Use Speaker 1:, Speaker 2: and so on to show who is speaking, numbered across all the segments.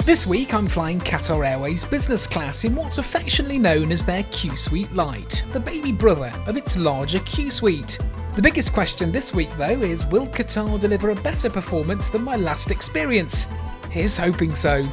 Speaker 1: This week I'm flying Qatar Airways business class in what's affectionately known as their Qsuite Lite, the baby brother of its larger Qsuite. The biggest question this week though is, will Qatar deliver a better performance than my last experience? Here's hoping so.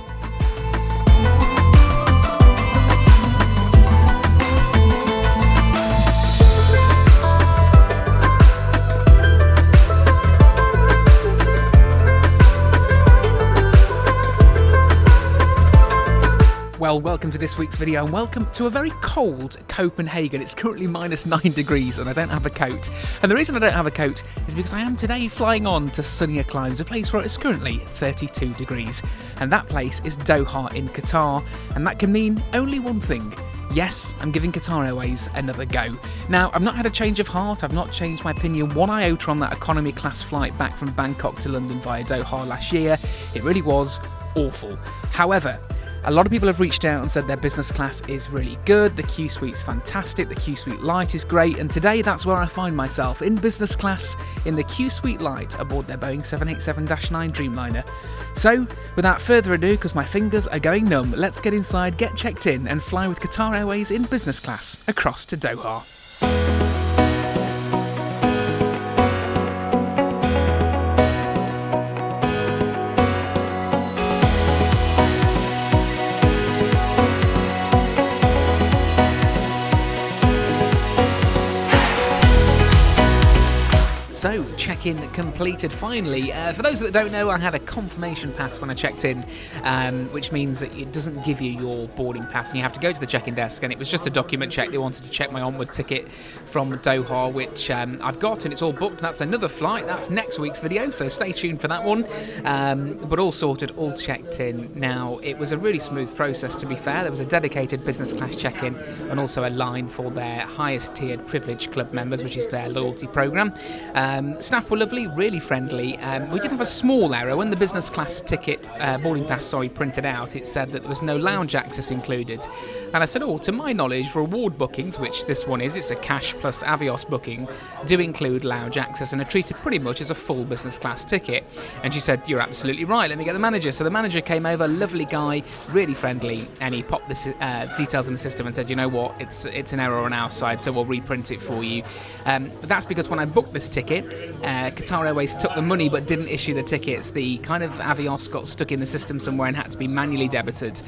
Speaker 1: Well, welcome to this week's video and welcome to a very cold Copenhagen. It's currently -9 degrees and I don't have a coat. And the reason I don't have a coat is because I am today flying on to sunnier climes, a place where it's currently 32 degrees. And that place is Doha in Qatar, and that can mean only one thing. Yes, I'm giving Qatar Airways another go. Now, I've not had a change of heart, I've not changed my opinion one iota on that economy class flight back from Bangkok to London via Doha last year. It really was awful. However, a lot of people have reached out and said their business class is really good, the Qsuite's fantastic, the Qsuite Lite is great, and today that's where I find myself, in business class in the Qsuite Lite aboard their Boeing 787-9 Dreamliner. So, without further ado, because my fingers are going numb, let's get inside, get checked in, and fly with Qatar Airways in business class across to Doha. So, check-in completed finally. For those that don't know, I had a confirmation pass when I checked in, which means that it doesn't give you your boarding pass and you have to go to the check-in desk, and it was just a document check. They wanted to check my onward ticket from Doha, which I've got, and it's all booked. That's another flight. That's next week's video, so stay tuned for that one. But all sorted, all checked in. Now, it was a really smooth process, to be fair. There was a dedicated business class check-in and also a line for their highest tiered privilege club members, which is their loyalty programme. Staff were lovely, really friendly. We did have a small error. When the business class ticket, boarding pass, printed out, it said that there was no lounge access included. And I said, to my knowledge, reward bookings, which this one is, it's a cash plus Avios booking, do include lounge access and are treated pretty much as a full business class ticket. And she said, you're absolutely right, let me get the manager. So the manager came over, lovely guy, really friendly, and he popped the details in the system and said, you know what, it's an error on our side, so we'll reprint it for you. That's because when I booked this ticket, Qatar Airways took the money but didn't issue the tickets. The kind of Avios got stuck in the system somewhere and had to be manually debited.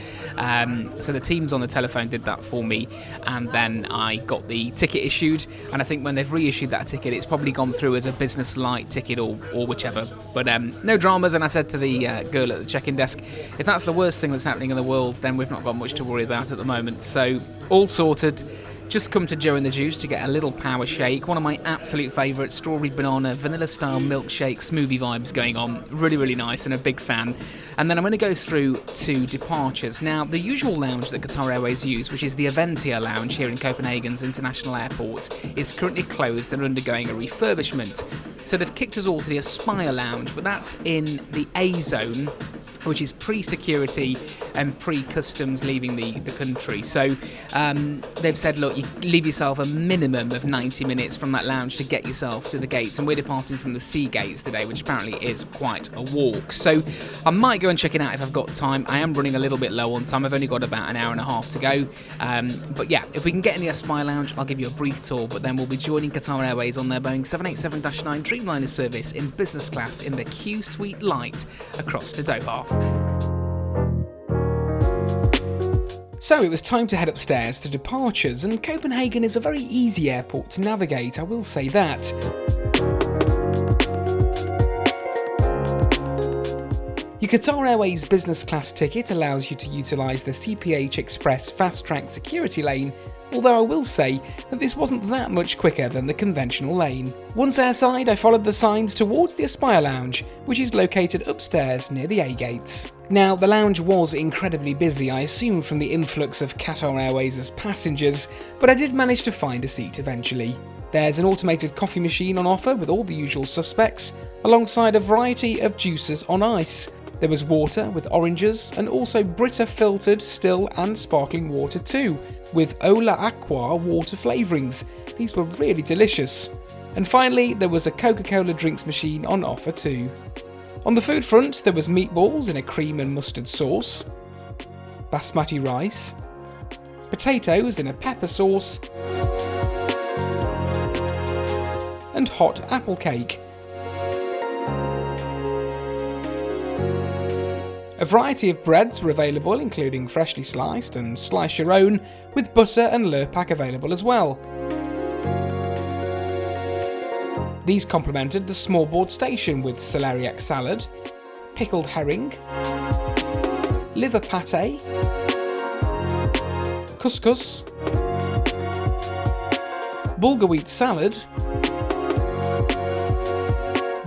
Speaker 1: So the teams on the telephone did that for me, and then I got the ticket issued, and I think when they've reissued that ticket it's probably gone through as a business light ticket or whichever. But no dramas, and I said to the girl at the check-in desk, if that's the worst thing that's happening in the world, then we've not got much to worry about at the moment. So all sorted. Just come to Joe and the Juice to get a little power shake, one of my absolute favourites, strawberry banana, vanilla style milkshake, smoothie vibes going on, really, really nice, and a big fan. And then I'm going to go through to departures. Now, the usual lounge that Qatar Airways use, which is the Adient lounge here in Copenhagen's International Airport, is currently closed and undergoing a refurbishment. So they've kicked us all to the Aspire lounge, but that's in the A zone, which is pre-security and pre-customs leaving the country. So they've said, look, you leave yourself a minimum of 90 minutes from that lounge to get yourself to the gates, and we're departing from the sea gates today, which apparently is quite a walk. So I might go and check it out if I've got time. I am running a little bit low on time. I've only got about an hour and a half to go. But yeah, if we can get in the Aspire lounge, I'll give you a brief tour, but then we'll be joining Qatar Airways on their Boeing 787-9 Dreamliner service in business class in the Qsuite Lite across to Doha. So it was time to head upstairs to departures, and Copenhagen is a very easy airport to navigate, I will say that. Your Qatar Airways business class ticket allows you to utilise the CPH Express Fast Track security lane, although I will say that this wasn't that much quicker than the conventional lane. Once airside, I followed the signs towards the Aspire Lounge, which is located upstairs near the A gates. Now, the lounge was incredibly busy, I assume from the influx of Qatar Airways' passengers, but I did manage to find a seat eventually. There's an automated coffee machine on offer with all the usual suspects, alongside a variety of juices on ice. There was water with oranges, and also Brita filtered, still and sparkling water too, with Ola Aqua water flavourings. These were really delicious. And finally, there was a Coca-Cola drinks machine on offer too. On the food front, there was meatballs in a cream and mustard sauce, basmati rice, potatoes in a pepper sauce, and hot apple cake. A variety of breads were available, including freshly sliced and slice your own, with butter and lurpak available as well. These complemented the smallboard station with celeriac salad, pickled herring, liver pate, couscous, bulgur wheat salad,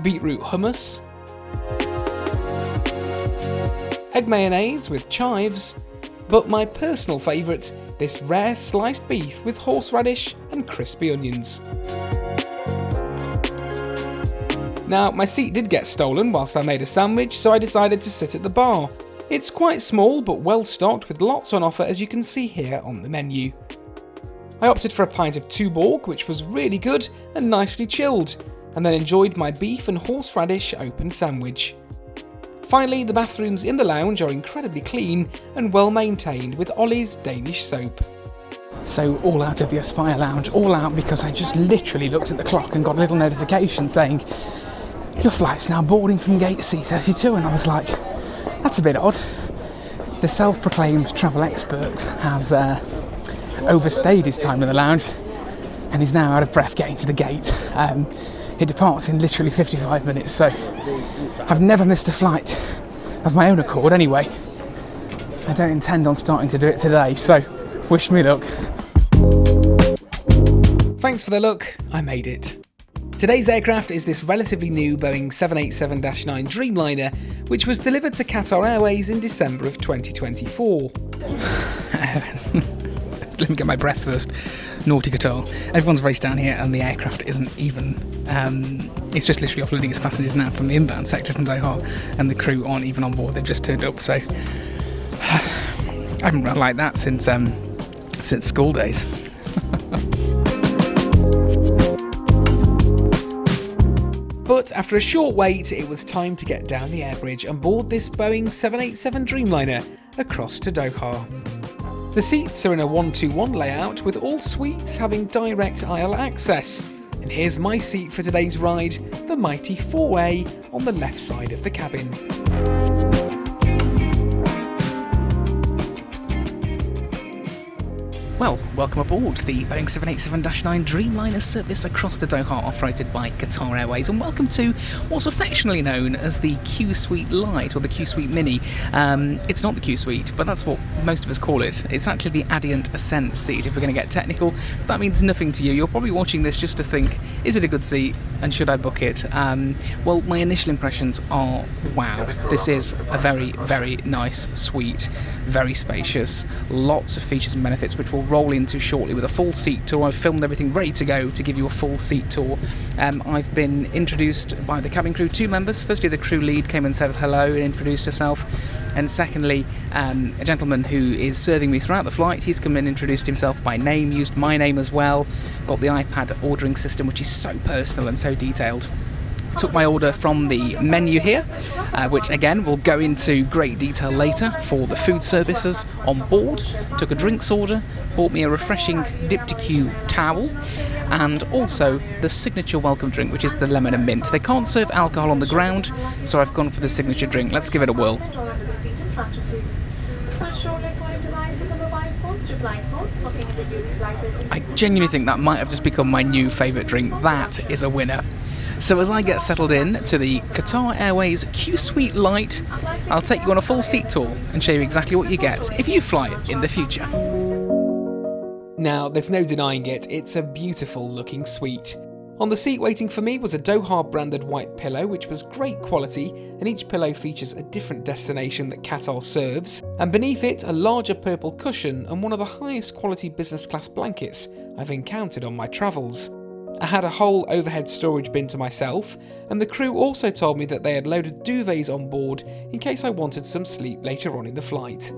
Speaker 1: beetroot hummus, egg mayonnaise with chives, but my personal favourite, this rare sliced beef with horseradish and crispy onions. Now, my seat did get stolen whilst I made a sandwich, so I decided to sit at the bar. It's quite small but well stocked with lots on offer, as you can see here on the menu. I opted for a pint of Tuborg, which was really good and nicely chilled, and then enjoyed my beef and horseradish open sandwich. Finally, the bathrooms in the lounge are incredibly clean and well maintained with Ollie's Danish soap. So all out of the Aspire lounge, all out because I just literally looked at the clock and got a little notification saying, your flight's now boarding from gate C32, and I was like, that's a bit odd. The self-proclaimed travel expert has overstayed his time in the lounge and is now out of breath getting to the gate. It departs in literally 55 minutes, so I've never missed a flight of my own accord anyway. I don't intend on starting to do it today, so wish me luck. Thanks for the look, I made it. Today's aircraft is this relatively new Boeing 787-9 Dreamliner, which was delivered to Qatar Airways in December of 2024. Let me get my breath first. Naughty Qatar. Everyone's raced down here and the aircraft isn't even... it's just literally offloading its passengers now from the inbound sector from Doha, and the crew aren't even on board, they've just turned up, so... I haven't run like that since school days. But after a short wait, it was time to get down the air bridge and board this Boeing 787 Dreamliner across to Doha. The seats are in a 1-2-1 layout with all suites having direct aisle access. And here's my seat for today's ride, the mighty 4A on the left side of the cabin. Well, welcome aboard the Boeing 787-9 Dreamliner service across the Doha, operated by Qatar Airways, and welcome to what's affectionately known as the Qsuite Lite or the Qsuite Mini. It's not the Qsuite, but that's what most of us call it. It's actually the Adient Ascent seat, if we're going to get technical. That means nothing to you. You're probably watching this just to think, is it a good seat and should I book it? Well, my initial impressions are, wow, this is a very, very nice suite, very spacious, lots of features and benefits which we'll roll into shortly with a full seat tour. I've filmed everything ready to go to give you a full seat tour. I've been introduced by the cabin crew, 2 members. Firstly, the crew lead came and said hello and introduced herself, and secondly, a gentleman who is serving me throughout the flight, he's come and introduced himself by name, used my name as well, got the iPad ordering system, which is so personal and so detailed. Took my order from the menu here, which again we'll go into great detail later, for the food services on board. Took a drinks order, bought me a refreshing Diptyque towel, and also the signature welcome drink, which is the lemon and mint. They can't serve alcohol on the ground, so I've gone for the signature drink. Let's give it a whirl. I genuinely think that might have just become my new favourite drink. That is a winner. So as I get settled in to the Qatar Airways Qsuite Lite, I'll take you on a full seat tour and show you exactly what you get if you fly it in the future. Now, there's no denying it, it's a beautiful looking suite. On the seat waiting for me was a Doha branded white pillow, which was great quality, and each pillow features a different destination that Qatar serves, and beneath it a larger purple cushion and one of the highest quality business class blankets I've encountered on my travels. I had a whole overhead storage bin to myself, and the crew also told me that they had loaded duvets on board in case I wanted some sleep later on in the flight.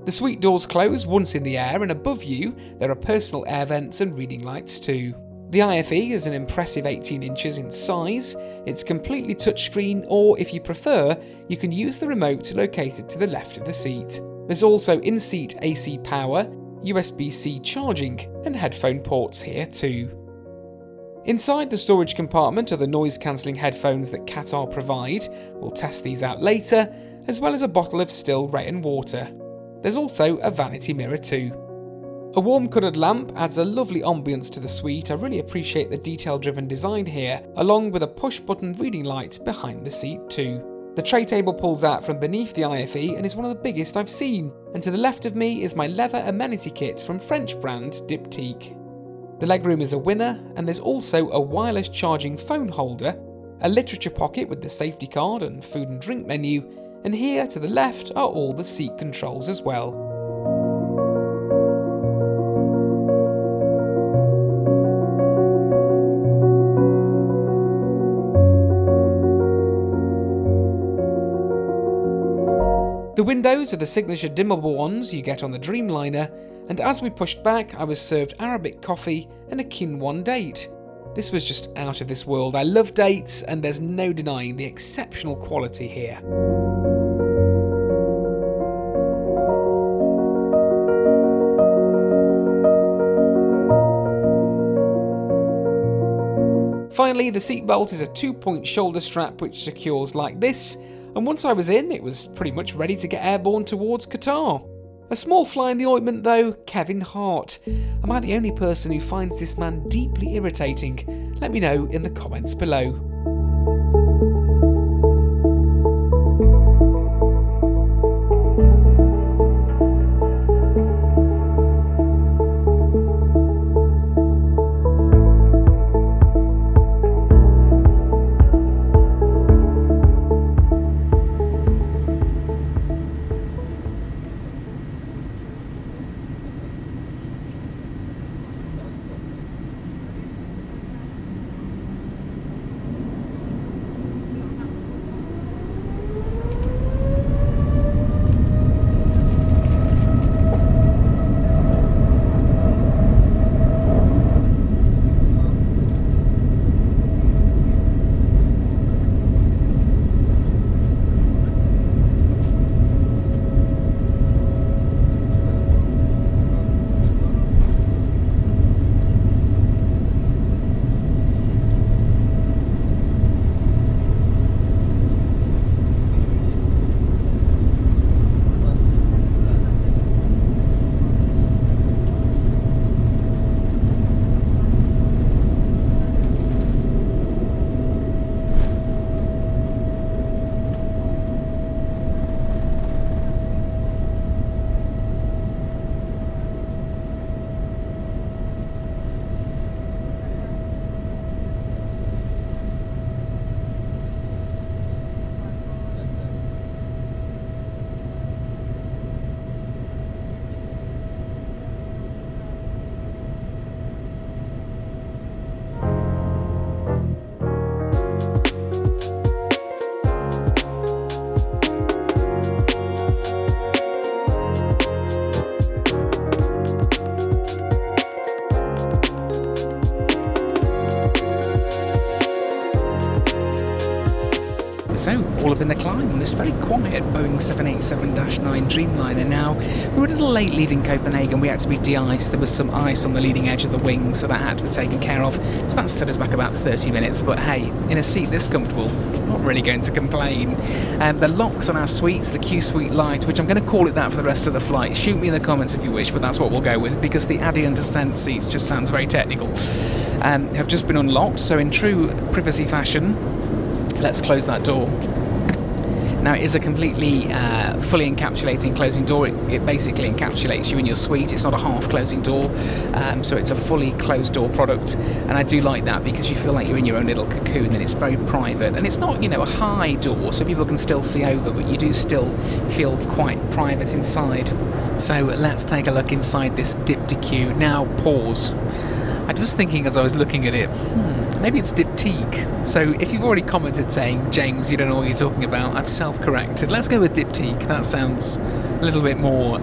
Speaker 1: The suite doors close once in the air, and above you there are personal air vents and reading lights too. The IFE is an impressive 18 inches in size. It's completely touchscreen, or if you prefer, you can use the remote located to the left of the seat. There's also in-seat AC power, USB-C charging and headphone ports here too. Inside the storage compartment are the noise-cancelling headphones that Qatar provide. We'll test these out later, as well as a bottle of still Rain water. There's also a vanity mirror too. A warm-coloured lamp adds a lovely ambience to the suite. I really appreciate the detail-driven design here, along with a push-button reading light behind the seat too. The tray table pulls out from beneath the IFE and is one of the biggest I've seen, and to the left of me is my leather amenity kit from French brand Diptyque. The legroom is a winner, and there's also a wireless charging phone holder, a literature pocket with the safety card and food and drink menu, and here to the left are all the seat controls as well. The windows are the signature dimmable ones you get on the Dreamliner, and as we pushed back I was served Arabic coffee and a quinoa date. This was just out of this world. I love dates and there's no denying the exceptional quality here. Finally, the seatbelt is a 2-point shoulder strap which secures like this, and once I was in, it was pretty much ready to get airborne towards Qatar. A small fly in the ointment though, Kevin Hart. Am I the only person who finds this man deeply irritating? Let me know in the comments below. So, all up in the climb on this very quiet Boeing 787-9 Dreamliner. Now, we were a little late leaving Copenhagen. We had to be de-iced. There was some ice on the leading edge of the wing, so that had to be taken care of. So that set us back about 30 minutes. But hey, in a seat this comfortable, not really going to complain. The locks on our suites, the Qsuite Lite, which I'm going to call it that for the rest of the flight. Shoot me in the comments if you wish, but that's what we'll go with, because the Adient Ascent seats just sounds very technical. Have just been unlocked, so in true privacy fashion, let's close that door. Now, it is a completely fully encapsulating closing door. It basically encapsulates you in your suite. It's not a half closing door, so it's a fully closed door product. And I do like that because you feel like you're in your own little cocoon and it's very private. And it's not, a high door, so people can still see over, but you do still feel quite private inside. So let's take a look inside this Diptyque. Now, pause. I was thinking as I was looking at it, maybe it's Diptyque. So if you've already commented saying, James, you don't know what you're talking about, I've self-corrected. Let's go with Diptyque. That sounds a little bit more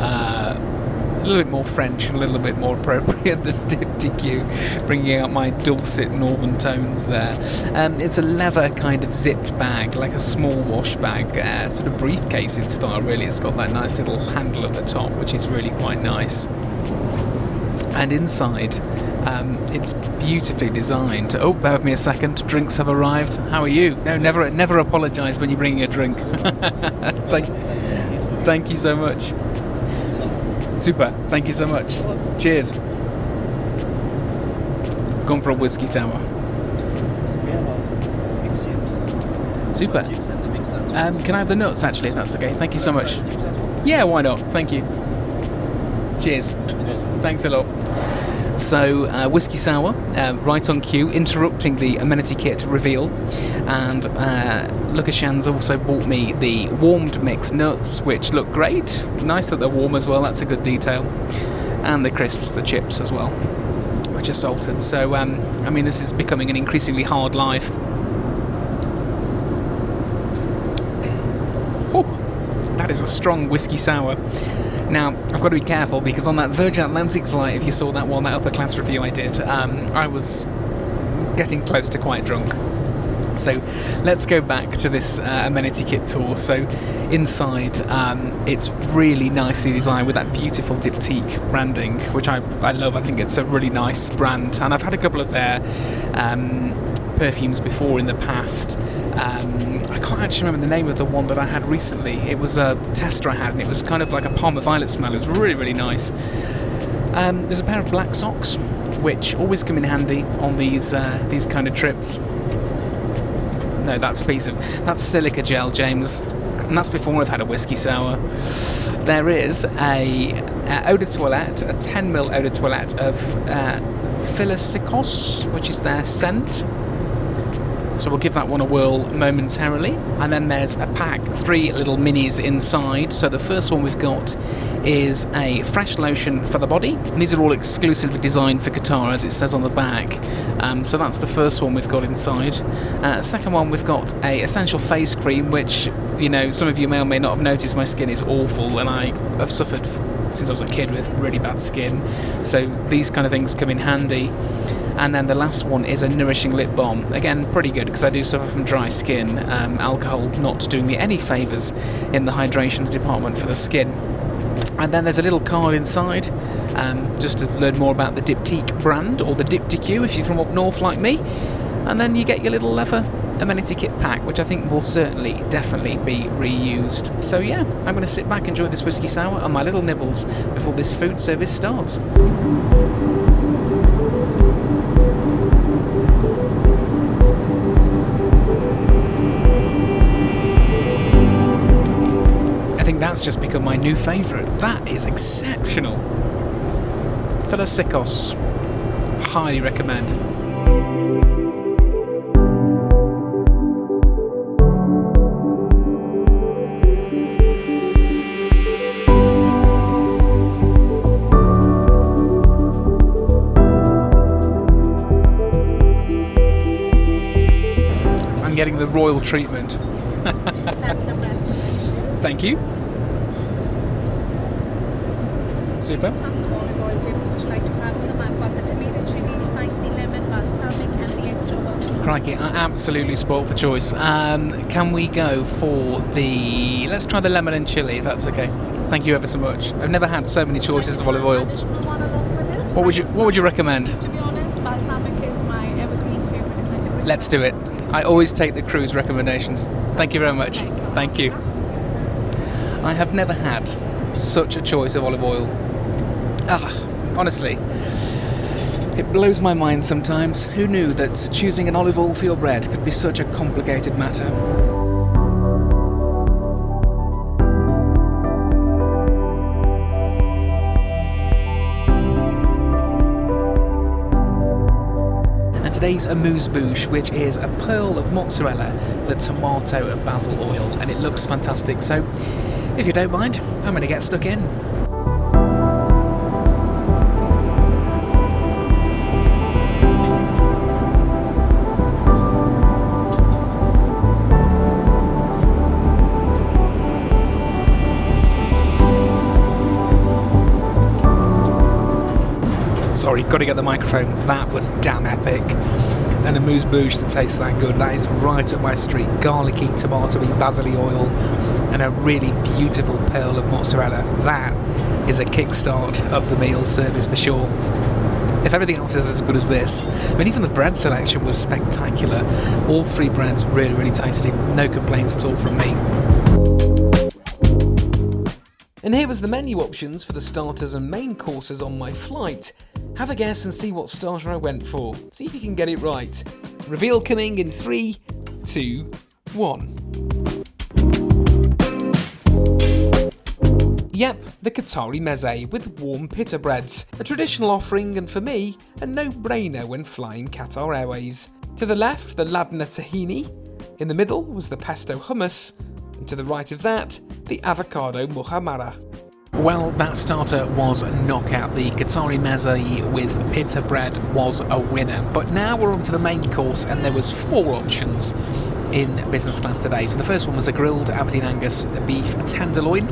Speaker 1: a little bit more French and a little bit more appropriate than diptyque, bringing out my dulcet northern tones there. It's a leather kind of zipped bag, like a small wash bag, sort of briefcase in style really. It's got that nice little handle at the top, which is really quite nice. And inside, it's beautifully designed. Oh, bear with me a second. Drinks have arrived. How are you? No, never apologise when you're bringing a drink. Thank you so much. Super. Thank you so much. Cheers. Gone for a whiskey sour. Super. Can I have the nuts, actually, if that's okay? Thank you so much. Yeah, why not? Thank you. Cheers. Thanks a lot. So, whiskey sour, right on cue, interrupting the amenity kit reveal. And Lukashan's also bought me the warmed mixed nuts, which look great. Nice that they're warm as well, that's a good detail. And the crisps, the chips as well, which are salted. So, I mean, this is becoming an increasingly hard life. That is a strong whiskey sour. Now, I've got to be careful because on that Virgin Atlantic flight, if you saw that one, that upper class review I did, I was getting close to quite drunk. So let's go back to this amenity kit tour. So inside, it's really nicely designed with that beautiful diptyque branding, which I love. I think it's a really nice brand. And I've had a couple of their perfumes before in the past. I can't actually remember the name of the one that I had recently. It was a tester I had, and it was kind of like a Palmer Violet smell. It was really, really nice. There's a pair of black socks, which always come in handy on these kind of trips. No, that's that's silica gel, James, and that's before I've had a whiskey sour. There is a eau de toilette, a 10ml eau de toilette of Philosikos, which is their scent. So we'll give that one a whirl momentarily. And then there's a pack, 3 little minis inside. So the first one we've got is a fresh lotion for the body. And these are all exclusively designed for Qatar, as it says on the back. So that's the first one we've got inside. Second one, we've got a essential face cream, which, you know, some of you may or may not have noticed my skin is awful, and I have suffered since I was a kid with really bad skin. So these kind of things come in handy. And then the last one is a nourishing lip balm. Again, pretty good because I do suffer from dry skin. Alcohol not doing me any favours in the hydrations department for the skin. And then there's a little card inside, just to learn more about the diptyque brand, or the diptyque if you're from up north like me. And then you get your little leather amenity kit pack, which I think will definitely be reused. So yeah, I'm going to sit back, enjoy this whiskey sour and my little nibbles before this food service starts. That's just become my new favourite. That is exceptional. Philosikos. Highly recommend. I'm getting the royal treatment.
Speaker 2: That's the best.
Speaker 1: Thank you. Super.
Speaker 2: Some olive oil dips. Would you like to have some? I've got the tomato chili, spicy lemon, balsamic, and the extra virgin.
Speaker 1: Crikey, I'm absolutely spoilt for choice. Can we go for the... Let's try the lemon and chili, if that's okay. Thank you ever so much. I've never had so many choices of olive oil. What would you recommend?
Speaker 2: To be honest, balsamic is my evergreen favorite.
Speaker 1: Let's do it. I always take the cruise recommendations. Thank you very much. Thank you. I have never had such a choice of olive oil. Honestly, it blows my mind sometimes. Who knew that choosing an olive oil for your bread could be such a complicated matter? And today's amuse-bouche, which is a pearl of mozzarella, the tomato and basil oil, and it looks fantastic. So, if you don't mind, I'm going to get stuck in. sorry, got to get the microphone. That was damn epic. And a amuse-bouche that tastes that good. That is right up my street. Garlicky, tomatoey, basil oil, and a really beautiful pearl of mozzarella. That is a kickstart of the meal service for sure. If everything else is as good as this, I mean, even the bread selection was spectacular. All three breads really, really tasty. No complaints at all from me. And here was the menu options for the starters and main courses on my flight. Have a guess and see what starter I went for. See if you can get it right. Reveal coming in 3, 2, 1. Yep, the Qatari meze with warm pita breads. A traditional offering and for me, a no-brainer when flying Qatar Airways. To the left, the labna tahini. In the middle was the pesto hummus. And to the right of that, the avocado muhammara. Well, that starter was a knockout. The Qatari meze with pita bread was a winner. But now we're on to the main course, and there was 4 options in business class today. So the first one was a grilled Aberdeen Angus beef tenderloin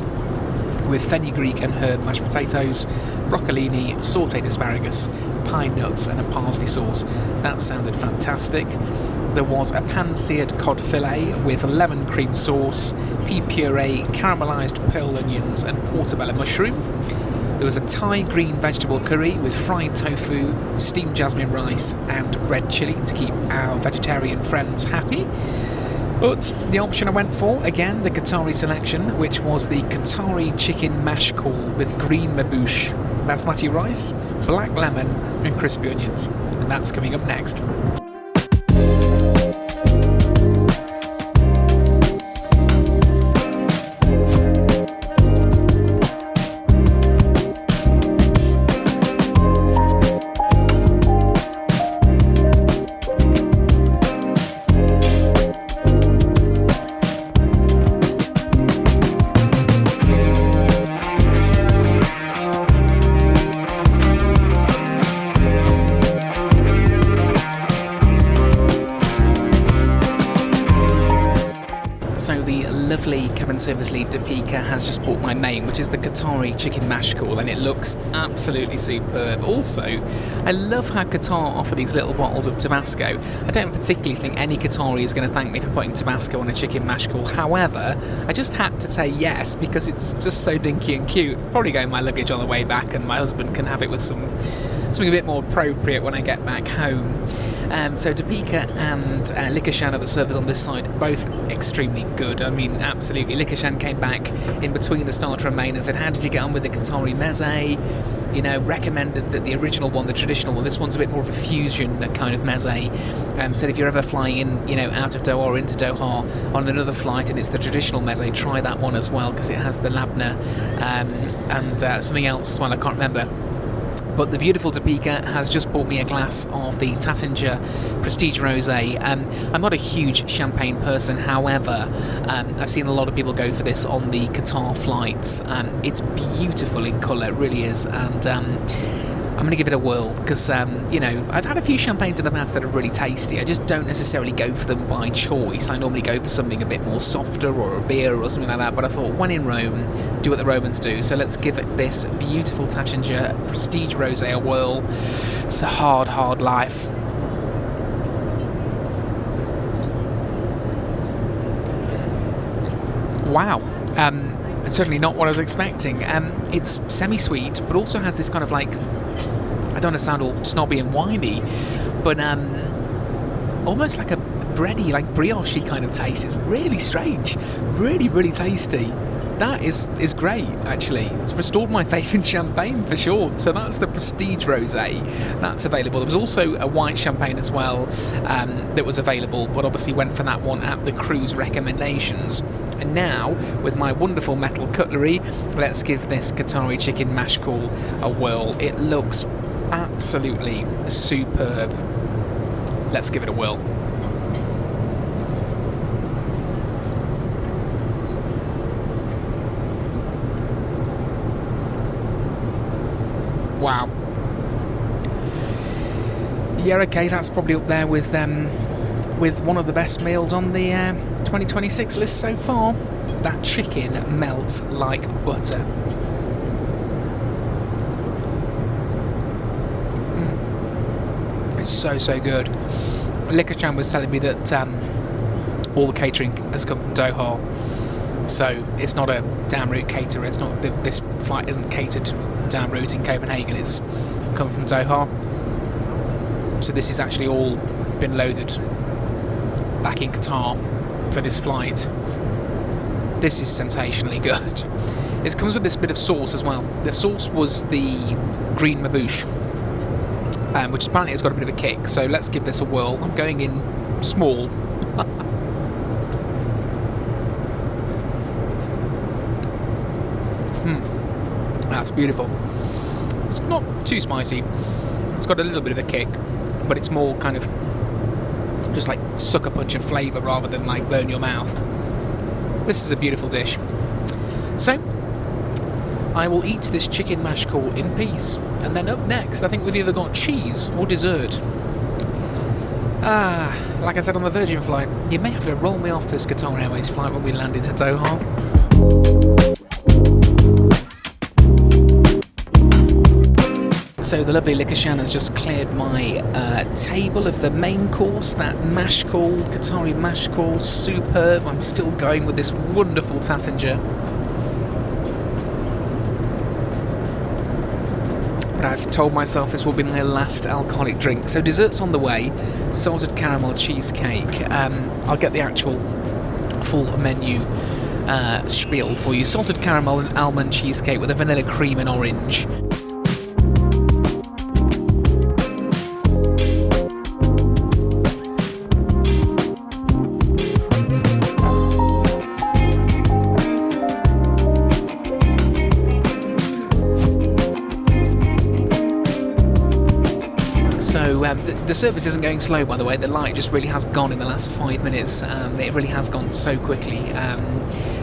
Speaker 1: with fenugreek and herb mashed potatoes, broccolini, sautéed asparagus, pine nuts and a parsley sauce. That sounded fantastic. There was a pan-seared cod fillet with lemon cream sauce, pea puree, caramelised pearl onions and portobello mushroom. There was a Thai green vegetable curry with fried tofu, steamed jasmine rice and red chilli to keep our vegetarian friends happy. But the option I went for, again, the Qatari selection, which was the Qatari chicken mash call with green mabouche, basmati rice, black lemon and crispy onions. And that's coming up next. So the lovely cabin service lead Deepika has just bought my main, which is the Qatari chicken mash call, and it looks absolutely superb. Also, I love how Qatar offer these little bottles of Tabasco. I don't particularly think any Qatari is going to thank me for putting Tabasco on a chicken mash call. However, I just had to say yes because it's just so dinky and cute. Probably go in my luggage on the way back, and my husband can have it with something a bit more appropriate when I get back home. So Deepika and Likashan are the servers on this side, both extremely good. I mean, absolutely. Likashan came back in between the starter and main and said, how did you get on with the Qatari meze? You know, recommended that the original one, the traditional one, this one's a bit more of a fusion kind of meze. Said if you're ever flying in, you know, out of Doha or into Doha on another flight and it's the traditional meze, try that one as well because it has the labna and something else as well, I can't remember. But the beautiful Deepika has just bought me a glass of the Taittinger Prestige Rosé. I'm not a huge champagne person, however, I've seen a lot of people go for this on the Qatar flights. It's beautiful in colour, it really is, and I'm going to give it a whirl because, you know, I've had a few champagnes in the past that are really tasty. I just don't necessarily go for them by choice. I normally go for something a bit more softer or a beer or something like that, but I thought when in Rome, do what the Romans do. So let's give it this beautiful Taittinger Prestige Rosé a whirl. It's a hard, hard life. Wow. It's certainly not what I was expecting. It's semi-sweet, but also has this kind of like, I don't want to sound all snobby and whiny, but almost like a bready, like brioche-y kind of taste. It's really strange. Really, really tasty. That is great, actually. It's restored my faith in champagne for sure. So that's the Prestige Rosé. That's available. There was also a white champagne as well that was available, but obviously went for that one at the cruise recommendations. And now, with my wonderful metal cutlery, let's give this Qatari chicken mash call a whirl. It looks absolutely superb. Let's give it a whirl. Wow. Yeah, okay, that's probably up there with one of the best meals on the 2026 list so far. That chicken melts like butter. so good. Likachan was telling me that all the catering has come from Doha, so it's not a down route caterer. It's not this flight isn't catered down route in Copenhagen. It's come from Doha. So this has actually all been loaded back in Qatar for this flight. This is sensationally good. It comes with this bit of sauce as well. The sauce was the green mabouche, which apparently has got a bit of a kick. So let's give this a whirl. I'm going in small. That's beautiful. It's not too spicy. It's got a little bit of a kick, but it's more kind of just like sucker punch of flavour rather than like burn your mouth. This is a beautiful dish. So I will eat this chicken mash call in peace, and then up next I think we've either got cheese or dessert. Like I said on the Virgin flight, you may have to roll me off this Qatar Airways flight when we land into Doha. So the lovely Likachan has just cleared my table of the main course, that mash call, Qatari mash call, superb. I'm still going with this wonderful tatinga. But I've told myself this will be my last alcoholic drink. So dessert's on the way, salted caramel cheesecake. I'll get the actual full menu spiel for you. Salted caramel and almond cheesecake with a vanilla cream and orange. The service isn't going slow, by the way. The light just really has gone in the last 5 minutes. It really has gone so quickly.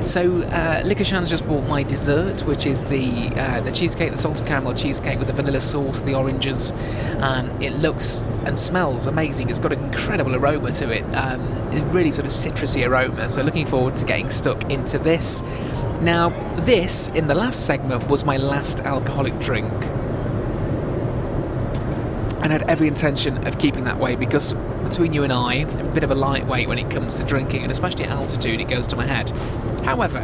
Speaker 1: Likachan's just bought my dessert, which is the cheesecake, the salted caramel cheesecake with the vanilla sauce, the oranges. It looks and smells amazing. It's got an incredible aroma to it. A really sort of citrusy aroma. So looking forward to getting stuck into this. Now, this, in the last segment, was my last alcoholic drink. And I had every intention of keeping that way, because between you and I, I'm a bit of a lightweight when it comes to drinking, and especially at altitude, it goes to my head. However,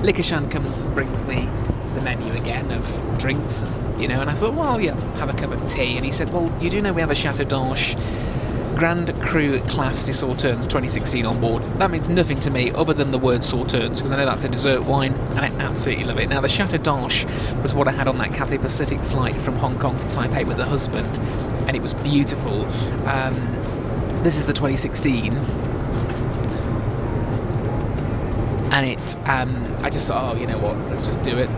Speaker 1: Likachan comes and brings me the menu again of drinks, and I thought, well, yeah, have a cup of tea. And he said, well, you do know we have a Chateau d'Arche Grand Cru Class de Sauternes 2016 on board. That means nothing to me other than the word Sauternes, because I know that's a dessert wine, and I absolutely love it. Now, the Chateau d'Arche was what I had on that Cathay Pacific flight from Hong Kong to Taipei with the husband, and it was beautiful. This is the 2016, and it, I just thought, oh, you know what, let's just do it.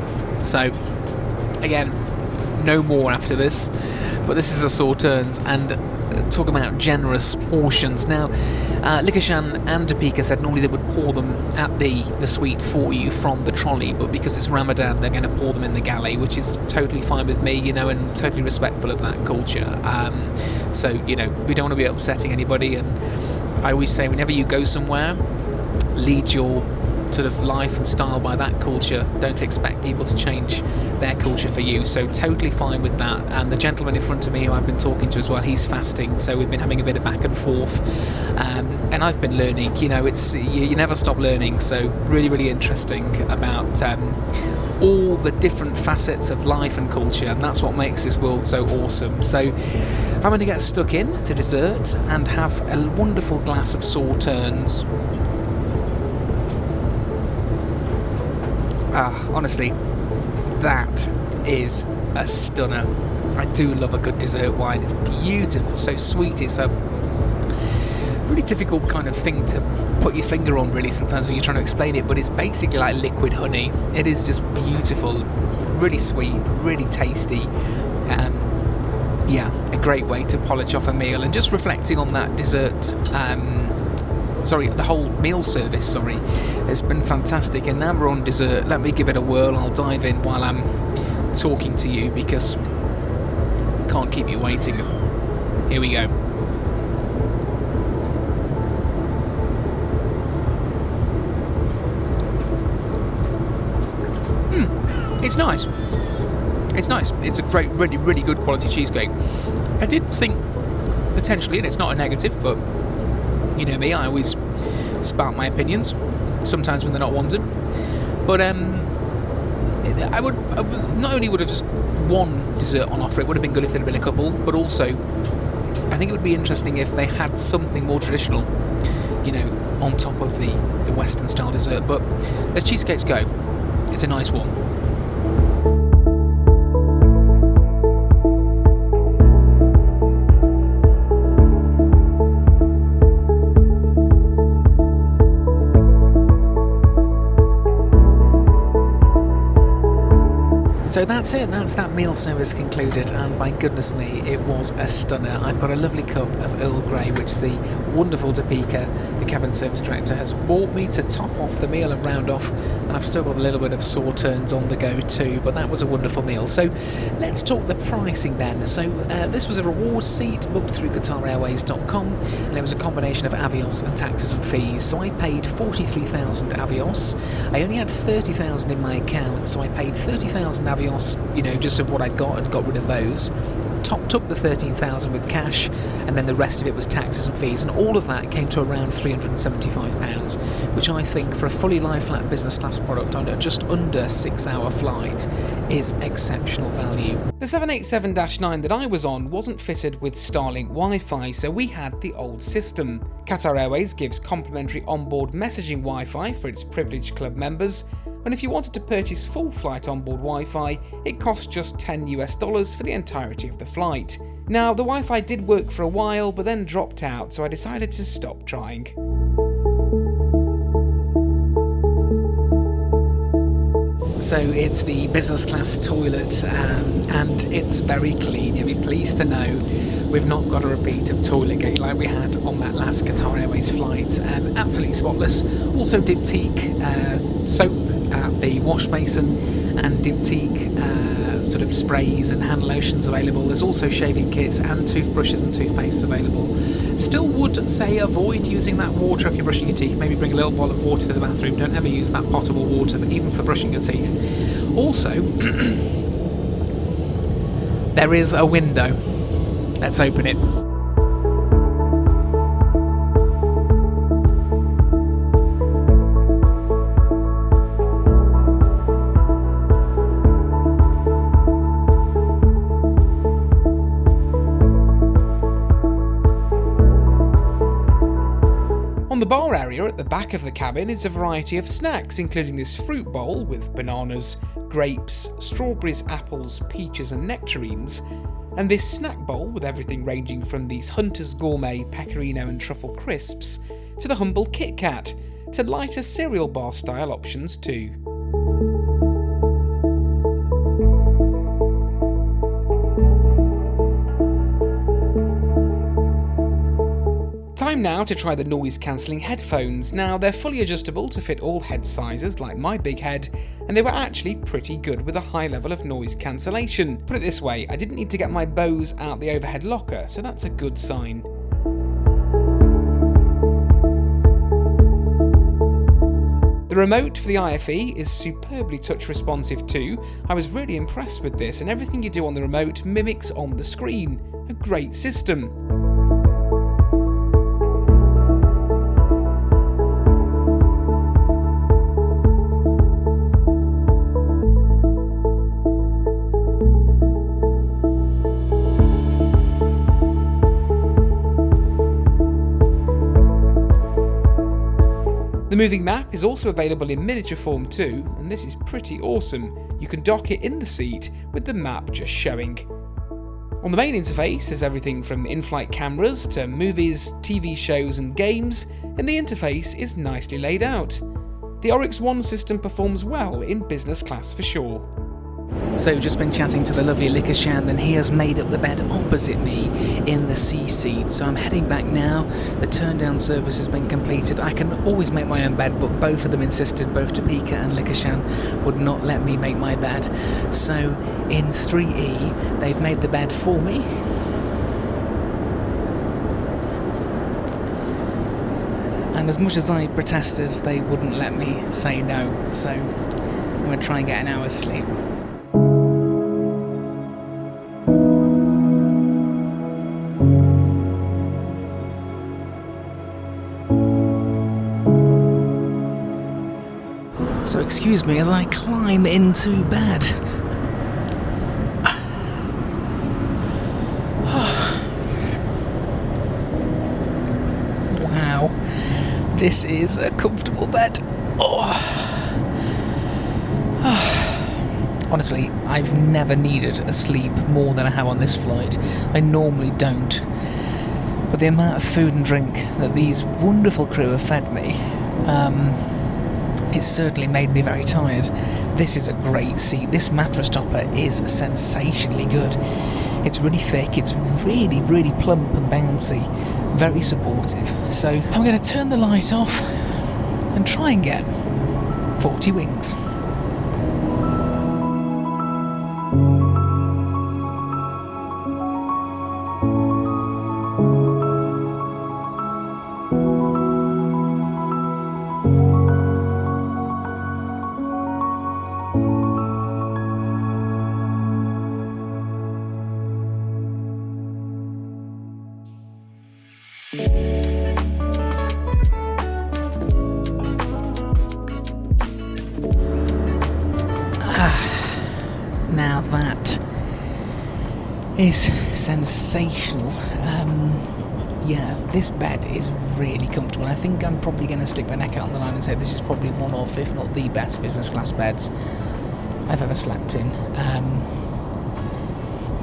Speaker 1: So, again, no more after this, but this is the Sauternes, and talk about generous portions. Now, Likachan and Topeka said normally they would pour them at the suite for you from the trolley, but because it's Ramadan, they're going to pour them in the galley, which is totally fine with me, and totally respectful of that culture. So, we don't want to be upsetting anybody, and I always say whenever you go somewhere, lead your sort of life and style by that culture. Don't expect people to change their culture for you. So totally fine with that. And the gentleman in front of me who I've been talking to as well, he's fasting, so we've been having a bit of back and forth, and I've been learning. It's you never stop learning. So really interesting about all the different facets of life and culture, and that's what makes this world so awesome. So I'm going to get stuck in to dessert and have a wonderful glass of Sauternes. Honestly, that is a stunner. I do love a good dessert wine. It's beautiful, so sweet. It's a really difficult kind of thing to put your finger on, really, sometimes when you're trying to explain it, but it's basically like liquid honey. It is just beautiful, really sweet, really tasty. A great way to polish off a meal, and just reflecting on that dessert, the whole meal service, it's been fantastic. And now we're on dessert. Let me give it a whirl. I'll dive in while I'm talking to you, because I can't keep you waiting. Here we go. It's nice. It's a great, really good quality cheesecake. I did think potentially, and it's not a negative, but you know me, I always spout my opinions, sometimes when they're not wanted. But I would not only would have just one dessert on offer, it would have been good if there had been a couple, but also I think it would be interesting if they had something more traditional, you know, on top of the Western style dessert. But as cheesecakes go, it's a nice one. So that's it, that's that meal service concluded, and by goodness me, it was a stunner. I've got a lovely cup of Earl Grey, which the wonderful Topeka, the cabin service director, has bought me to top off the meal and round off, and I've still got a little bit of sore turns on the go too, but that was a wonderful meal. So let's talk the pricing then. So this was a reward seat booked through QatarAirways.com, and it was a combination of Avios and taxes and fees. So I paid 43,000 Avios. I only had 30,000 in my account, so I paid 30,000 Avios, you know, just of what I'd got and got rid of those. Topped up the 13,000 with cash, and then the rest of it was taxes and fees, and all of that came to around £375, which I think for a fully lie-flat business class product on a just under 6-hour flight is exceptional value. The 787-9 that I was on wasn't fitted with Starlink Wi-Fi, so we had the old system. Qatar Airways gives complimentary onboard messaging Wi-Fi for its privileged club members, and if you wanted to purchase full flight onboard Wi-Fi, it costs just $10 for the entirety of the flight. Now, the Wi-Fi did work for a while, but then dropped out, so I decided to stop trying. So it's the business class toilet, and it's very clean. You'll be pleased to know we've not got a repeat of Toiletgate like we had on that last Qatar Airways flight. Absolutely spotless. Also Diptyque soap at the wash basin, and Diptyque sort of sprays and hand lotions available. There's also shaving kits and toothbrushes and toothpastes available. Still would say avoid using that water if you're brushing your teeth. Maybe bring a little bottle of water to the bathroom. Don't ever use that potable water, even for brushing your teeth. Also, there is a window. Let's open it. On the bar area at the back of the cabin is a variety of snacks, including this fruit bowl with bananas, grapes, strawberries, apples, peaches and nectarines, and this snack bowl with everything ranging from these Hunter's Gourmet pecorino and truffle crisps to the humble Kit Kat, to lighter cereal bar style options too. Time now to try the noise cancelling headphones. Now, they're fully adjustable to fit all head sizes like my big head, and they were actually pretty good with a high level of noise cancellation. Put it this way, I didn't need to get my Bose out the overhead locker, so that's a good sign. The remote for the IFE is superbly touch responsive too. I was really impressed with this, and everything you do on the remote mimics on the screen. A great system. The moving map is also available in miniature form too, and this is pretty awesome. You can dock it in the seat with the map just showing. On the main interface there's everything from in-flight cameras to movies, TV shows and games, and the interface is nicely laid out. The Oryx One system performs well in business class for sure. So just been chatting to the lovely Likashan, and he has made up the bed opposite me in the C seat. So I'm heading back now. The turn down service has been completed. I can always make my own bed, but both of them insisted, both Topeka and Likashan would not let me make my bed. So in 3E, they've made the bed for me. And as much as I protested, they wouldn't let me say no. So I'm going to try and get an hour's sleep. So excuse me as I climb into bed. Wow, this is a comfortable bed. Honestly, I've never needed a sleep more than I have on this flight. I normally don't. But the amount of food and drink that these wonderful crew have fed me, it's certainly made me very tired. This is a great seat. This mattress topper is sensationally good. It's really thick, it's really, really plump and bouncy, very supportive. So I'm going to turn the light off and try and get 40 wings. Now that is sensational. Yeah, this bed is really comfortable. I think I'm probably going to stick my neck out on the line and say this is probably one of, if not the best business class beds I've ever slept in.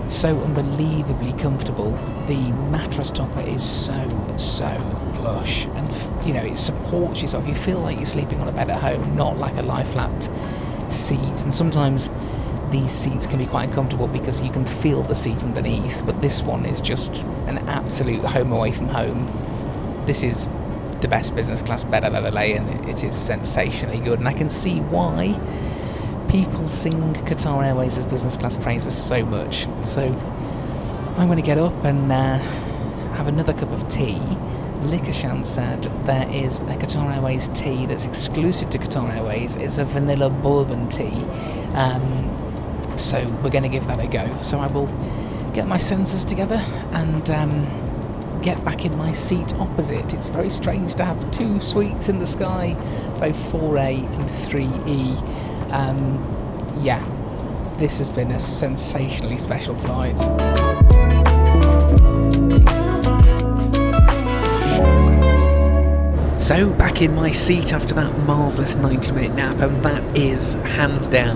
Speaker 1: So unbelievably comfortable. The mattress topper is so plush, and it supports yourself. You feel like you're sleeping on a bed at home, not like a lie-flat seat. And sometimes these seats can be quite uncomfortable because you can feel the seat underneath, but this one is just an absolute home away from home. This is the best business class bed I've ever lay in. It is sensationally good, and I can see why people sing Qatar Airways' business class praises so much. So I'm going to get up and have another cup of tea. Likashan said there is a Qatar Airways tea that's exclusive to Qatar Airways. It's a vanilla bourbon tea. So we're going to give that a go. So I will get my sensors together and get back in my seat opposite. It's very strange to have two suites in the sky, both 4A and 3E. Yeah, this has been a sensationally special flight. So back in my seat after that marvellous 90-minute nap, and that is hands down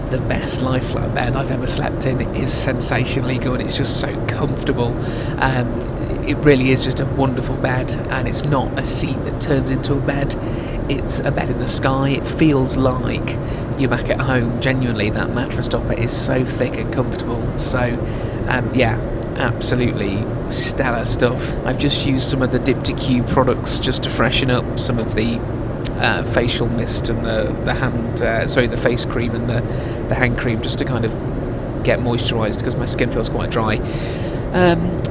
Speaker 1: the best lie flat bed I've ever slept in. It is sensationally good. It's just so comfortable. It really is just a wonderful bed, and it's not a seat that turns into a bed. It's a bed in the sky. It feels like you're back at home. Genuinely, that mattress topper is so thick and comfortable. So yeah, absolutely stellar stuff. I've just used some of the Dip2Q products just to freshen up some of the facial mist and the face cream and the hand cream, just to kind of get moisturised because my skin feels quite dry.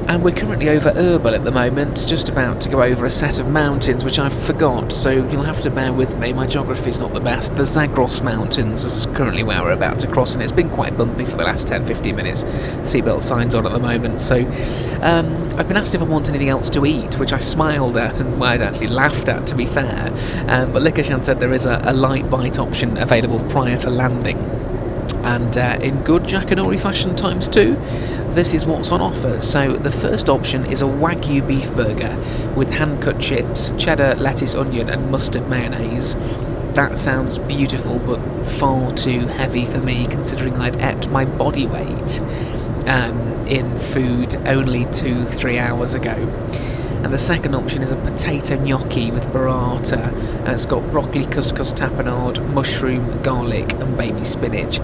Speaker 1: And we're currently over Erbil at the moment, just about to go over a set of mountains which I forgot, so you'll have to bear with me. My geography's not the best. The Zagros Mountains is currently where we're about to cross, and it's been quite bumpy for the last 10-15 minutes. Seatbelt signs on at the moment, so I've been asked if I want anything else to eat, which I smiled at, and I'd actually laughed at, to be fair. But Likashan said there is a light bite option available prior to landing. And in good Jackanory fashion times 2, this is what's on offer. So the first option is a Wagyu beef burger with hand-cut chips, cheddar, lettuce, onion and mustard mayonnaise. That sounds beautiful, but far too heavy for me, considering I've ate my body weight in food only 2-3 hours ago. And the second option is a potato gnocchi with burrata, and it's got broccoli, couscous, tapenade, mushroom, garlic and baby spinach.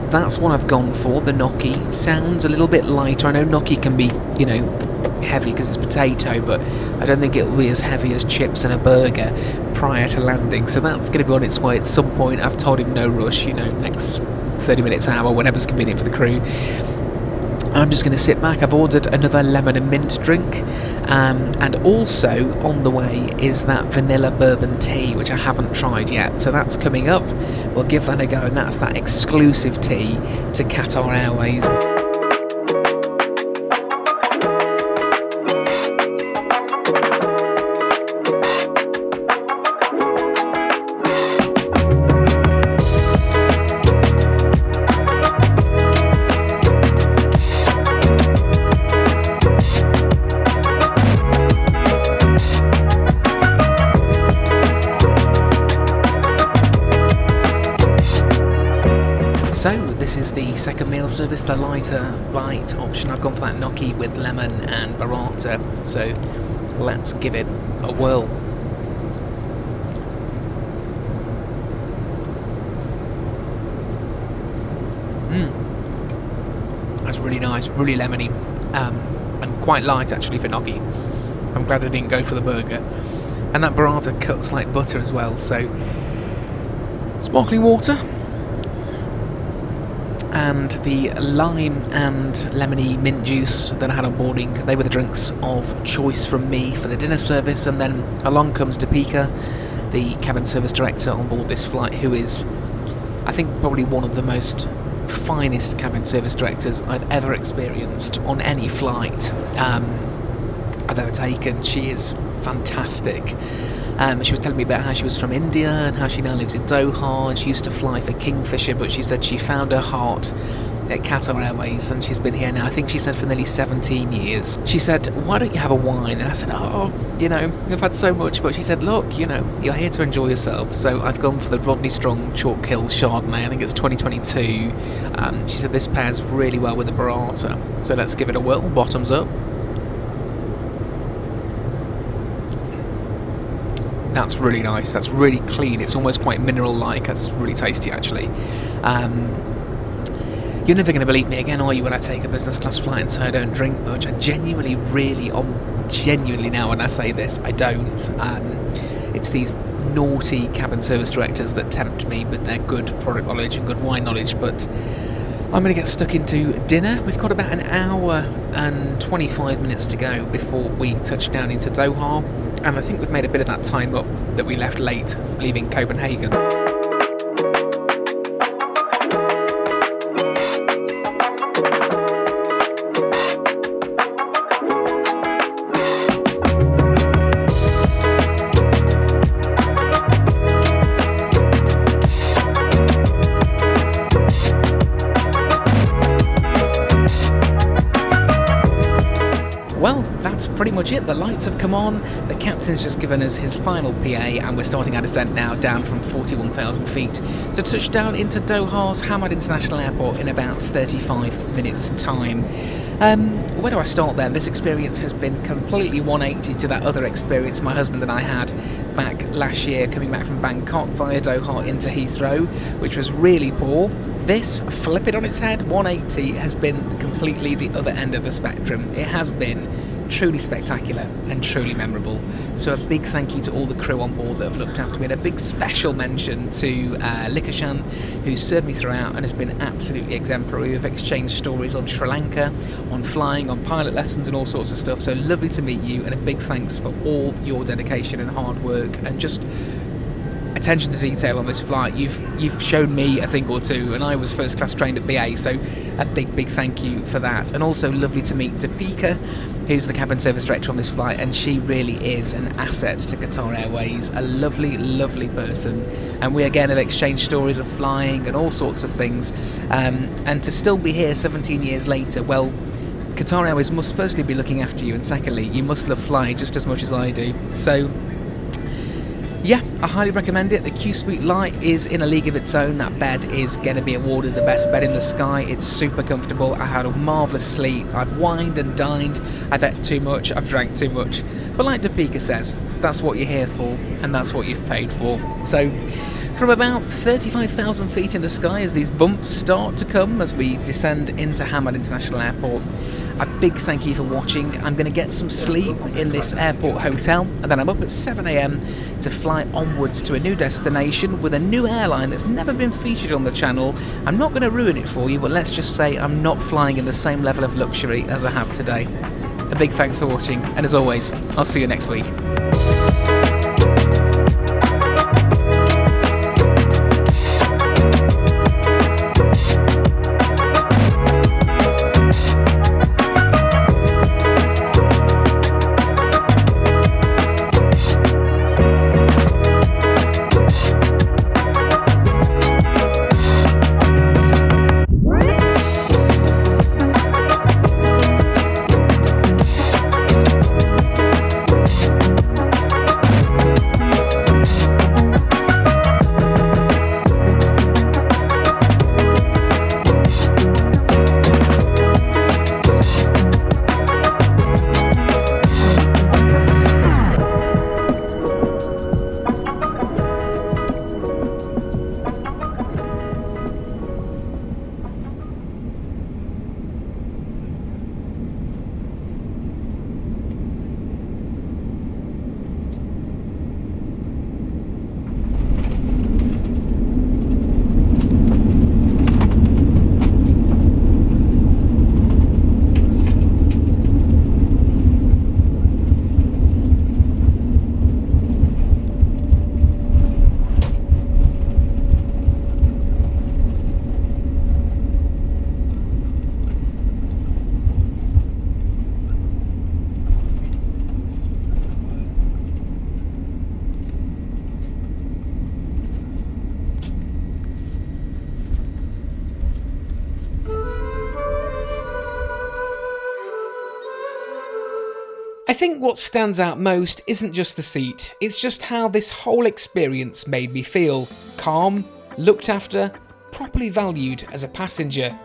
Speaker 1: That's what I've gone for. The gnocchi sounds a little bit lighter. I know gnocchi can be, heavy because it's potato, but I don't think it'll be as heavy as chips and a burger prior to landing. So that's going to be on its way at some point. I've told him no rush, next 30 minutes, hour, whenever's convenient for the crew. I'm just going to sit back. I've ordered another lemon and mint drink, and also on the way is that vanilla bourbon tea, which I haven't tried yet, so that's coming up. We'll give that a go, and that's that exclusive tea to Qatar Airways. So this is the second meal service, the lighter light option. I've gone for that gnocchi with lemon and burrata, so let's give it a whirl. That's really nice, really lemony, and quite light actually for gnocchi. I'm glad I didn't go for the burger. And that burrata cuts like butter as well, so sparkling water. And the lime and lemony mint juice that I had on boarding, they were the drinks of choice from me for the dinner service. And then along comes Deepika, the cabin service director on board this flight, who is, I think, probably one of the most finest cabin service directors I've ever experienced on any flight I've ever taken. She is fantastic. She was telling me about how she was from India and how she now lives in Doha, and she used to fly for Kingfisher, but she said she found her heart at Qatar Airways, and she's been here now, I think she said, for nearly 17 years. She said, why don't you have a wine? And I said, I've had so much. But she said, look, you're here to enjoy yourself. So I've gone for the Rodney Strong Chalk Hill Chardonnay. I think it's 2022. She said this pairs really well with the burrata. So let's give it a whirl. Bottoms up. That's really nice. That's really clean. It's almost quite mineral-like. That's really tasty, actually. You're never going to believe me again, are you, when I take a business class flight and say I don't drink much? I genuinely now when I say this, I don't. It's these naughty cabin service directors that tempt me with their good product knowledge and good wine knowledge, but I'm going to get stuck into dinner. We've got about an hour and 25 minutes to go before we touch down into Doha, and I think we've made a bit of that time up that we left late leaving Copenhagen. Well, that's pretty much it. The lights have come on, the captain's just given us his final PA, and we're starting our descent now down from 41,000 feet to touch down into Doha's Hamad International Airport in about 35 minutes' time. Where do I start then? This experience has been completely 180 to that other experience my husband and I had back last year, coming back from Bangkok via Doha into Heathrow, which was really poor. This, flip it on its head, 180 has been completely the other end of the spectrum. It has been truly spectacular and truly memorable. So a big thank you to all the crew on board that have looked after me, and a big special mention to Likashan, who's served me throughout and has been absolutely exemplary. We've exchanged stories on Sri Lanka, on flying, on pilot lessons and all sorts of stuff. So lovely to meet you, and a big thanks for all your dedication and hard work and just attention to detail on this flight. You've shown me a thing or two, and I was first class trained at BA, so a big thank you for that. And also lovely to meet Deepika, who's the cabin service director on this flight, and she really is an asset to Qatar Airways, a lovely person. And we again have exchanged stories of flying and all sorts of things, and to still be here 17 years later, well, Qatar Airways must firstly be looking after you, and secondly, you must love flying just as much as I do. So yeah, I highly recommend it. The Qsuite Lite is in a league of its own. That bed is going to be awarded the best bed in the sky. It's super comfortable. I had a marvellous sleep. I've wined and dined. I've ate too much. I've drank too much. But like Deepika says, that's what you're here for, and that's what you've paid for. So from about 35,000 feet in the sky, as these bumps start to come as we descend into Hamad International Airport, a big thank you for watching. I'm going to get some sleep in this airport hotel, and then I'm up at 7 AM to fly onwards to a new destination with a new airline that's never been featured on the channel. I'm not going to ruin it for you, but let's just say I'm not flying in the same level of luxury as I have today. A big thanks for watching, and as always, I'll see you next week. I think what stands out most isn't just the seat, it's just how this whole experience made me feel. Calm, looked after, properly valued as a passenger.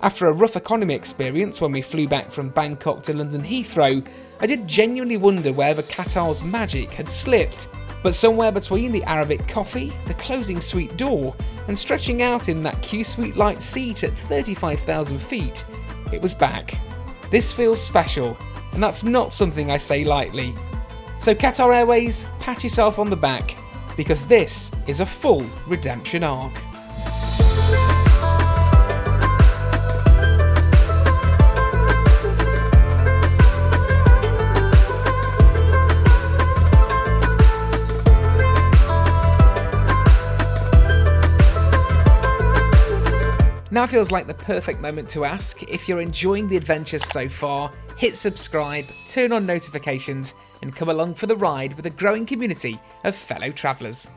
Speaker 1: After a rough economy experience when we flew back from Bangkok to London Heathrow, I did genuinely wonder wherever Qatar's magic had slipped. But somewhere between the Arabic coffee, the closing suite door, and stretching out in that Qsuite Lite seat at 35,000 feet, it was back. This feels special, and that's not something I say lightly. So Qatar Airways, pat yourself on the back, because this is a full redemption arc. Now feels like the perfect moment to ask, if you're enjoying the adventures so far, hit subscribe, turn on notifications, and come along for the ride with a growing community of fellow travellers.